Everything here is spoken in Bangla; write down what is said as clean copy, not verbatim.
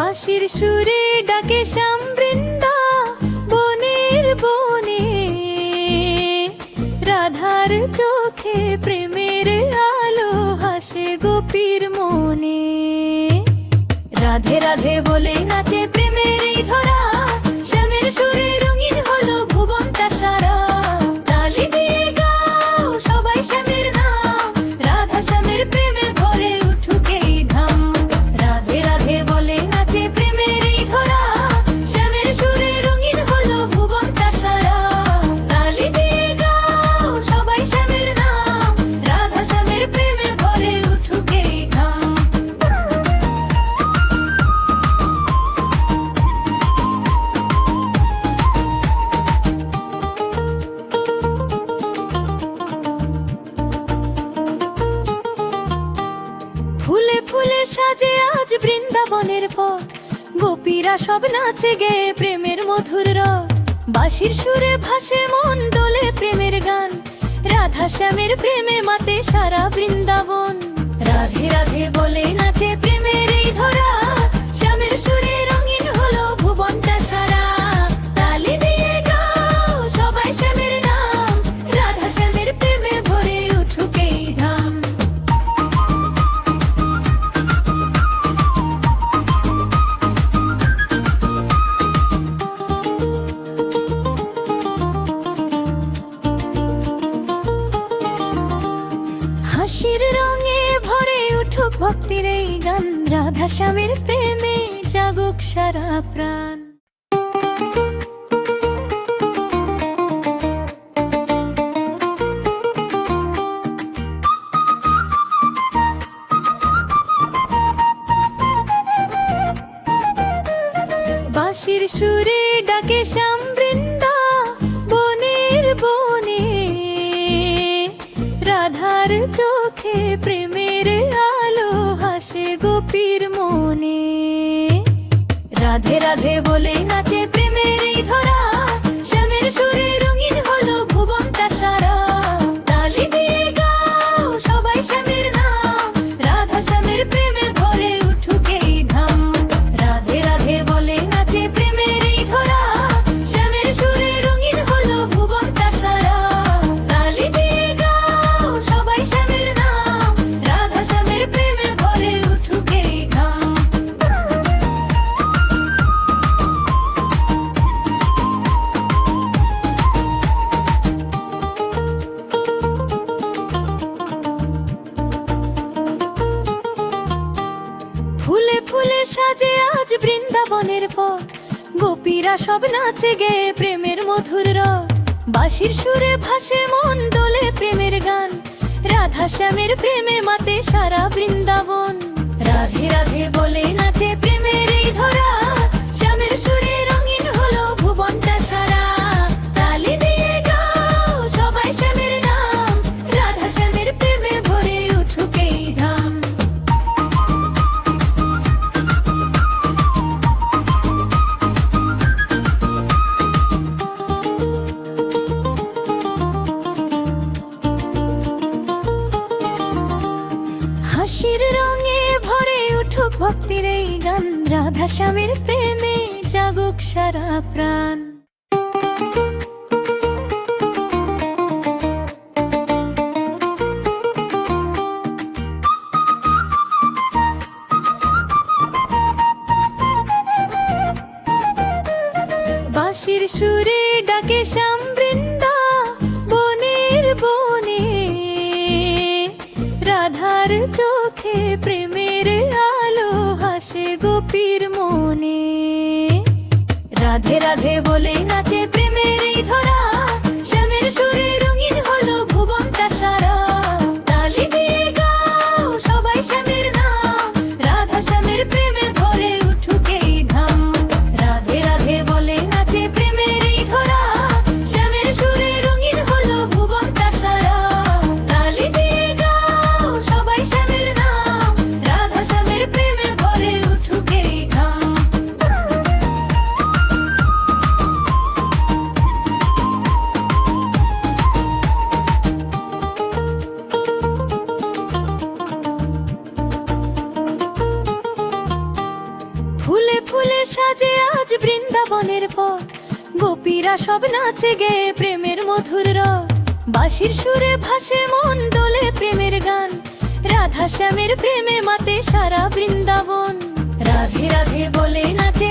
বাঁশির সুরে ডাকে শ্যাম বৃন্দা বনের বনে, রাধার চোখে প্রেমের আলো হাসে গোপীর মনে। রাধে রাধে বলে নাচে প্রেমের এই ধরা, শ্যামের সুরে রঙিন হলো ভুবনটা সারা। তালি দিয়ে গাও সবাই শ্যামের নাম, রাধা শ্যামের প্রেমে ভরে উঠুক এই ধাম। রাধে রাধে বলে নাচে প্রেমের এই ধরা, শ্যামের সুরে রঙিন হলো ভুবনটা সারা। তালি দিয়ে গাও সবাই শ্যামের নাম, রাধা শ্যামের প্রেমে ভরে উঠুক এই ধাম। ফুলে ফুলে সাজে আজ বৃন্দাবনের পথ, গোপীরা সব নাচে গে প্রেমের মধুর রথ। বাঁশির সুরে ভাসে মন দোলে প্রেমের গান, রাধা শ্যামের প্রেমে মাতে সারা বৃন্দাবন। রাধে রাধে বলে নাচে প্রেমের এই ধরা, শ্যামের সুরে রঙিন হলো ভুবনটা সারা। তালি দিয়ে গাও সবাই শ্যামের নাম, রাধা শ্যামের প্রেমে ভরে উঠুক এই ধাম। হাসির রঙে ভরে উঠুক ভক্তির এই গান, রাধা শ্যামের প্রেমে জাগুক সারা প্রাণ। বাঁশির সুরে ডাকে শ্যাম বৃন্দা বনের বনে, রাধার চোখে প্রেমের আলো হাসে গোপীর মনে। রাধে রাধে বলে নাচে প্রেমের এই ধরা, শ্যামের সুরে রঙিন হলো ভুবনটা সারা। তালি দিয়ে গাও সবাই শ্যামের নাম, রাধা শ্যামের প্রেমে ভরে উঠুক এই ধাম। রাধে রাধে বলে নাচে প্রেমের এই ধরা, শ্যামের সুরে রঙিন হলো ভুবনটা সারা। তালি দিয়ে গাও সবাই শ্যামের নাম, রাধা শ্যামের প্রেমে ভরে উঠুক এই ধাম। ফুলে ফুলে সাজে আজ বৃন্দাবনের পথ, গোপীরা সব নাচে গে প্রেমের মধুর রথ। বাঁশির সুরে ভাসে মন দোলে প্রেমের গান, রাধা শ্যামের প্রেমে মাতে সারা বৃন্দাবন। রাধে রাধে বলে নাচে প্রেমের এই ধরা, শ্যামের সুরে রঙিন হলো ভুবনটা সারা। তালি দিয়ে গাও সবাই শ্যামের নাম, রাধা শ্যামের প্রেমে ভরে উঠুক এই ধাম। হাসির রঙে ভরে উঠুক ভক্তির এই গান, রাধা শ্যামের প্রেমে জাগুক সারা প্রাণ। বাঁশির সুরে ডাকে শ্যাম বৃন্দা বনের বনে, রাধার চোখে প্রেমের আলো হাসে গোপীর মনে। রাধে রাধে বলে নাচে প্রেমের এই ধরা, শ্যামের সুরে রঙিন হলো ভুবনটা সারা। তালি দিয়ে গাও সবাই শ্যামের নাম, রাধা শ্যামের প্রেমে ভরে উঠুক এই ধাম। রাধে রাধে বলে নাচে প্রেমের এই ধরা, শ্যামের সুরে রঙিন হলো ভুবনটা সারা। তালি দিয়ে গাও সবাই শ্যামের নাম, রাধা শ্যামের প্রেমে ভরে উঠুক এই ধাম। ফুলে ফুলে সাজে আজ বৃন্দাবনের পথ, গোপীরা সব নাচে গেয়ে প্রেমের মধুর রথ। বাঁশির সুরে ভাসে মন দোলে প্রেমের গান, রাধা শ্যামের প্রেমে মাতে সারা বৃন্দাবন। রাধে রাধে বলে নাচে